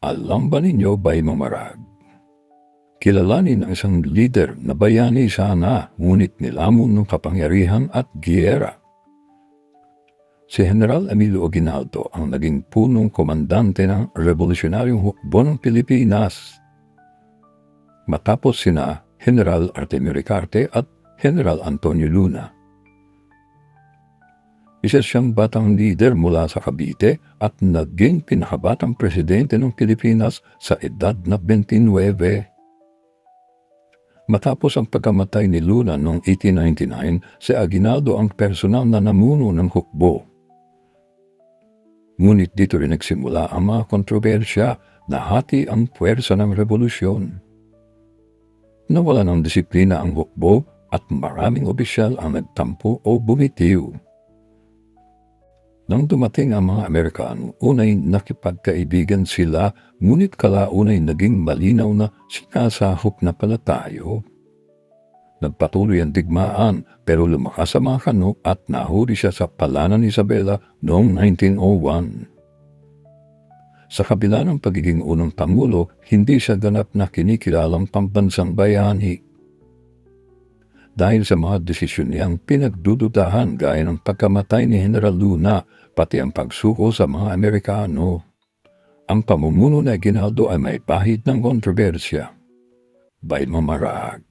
Alam ba ninyo ba'y mamarag? Kilalanin ang isang lider na bayani sana, ngunit nilamon ng kapangyarihan at giyera. Si General Emilio Aguinaldo ang naging punong komandante ng Revolusyonaryong Hukbo ng Pilipinas. Matapos sina General Artemio Ricarte at General Antonio Luna. Isa siyang batang lider mula sa Cavite at naging pinakabatang presidente ng Pilipinas sa edad na 29. Matapos ang pagkamatay ni Luna noong 1899, si Aguinaldo ang personal na namuno ng hukbo. Ngunit dito rin nagsimula ang mga kontrobersya na hati ang puwersa ng revolusyon. Nawala ng disiplina ang hukbo at maraming opisyal ang nagtampo o bumitiw. Nang dumating ang mga Amerikano, unay nakipagkaibigan sila, ngunit kalaunay naging malinaw na sinasahop na pala tayo. Nagpatuloy ang digmaan pero lumakas ang mga kano at nahuli siya sa palanan ni Isabela noong 1901. Sa kabila ng pagiging unang pangulo, hindi siya ganap na kinikilalang pambansang bayani. Dahil sa mga desisyon niyang pinagdududahan gaya ng pagkamatay ni General Luna, pati ang pagsuko sa mga Amerikano. Ang pamumuno ni Aguinaldo ay may pahid ng kontrobersya. Ba'y mamarag?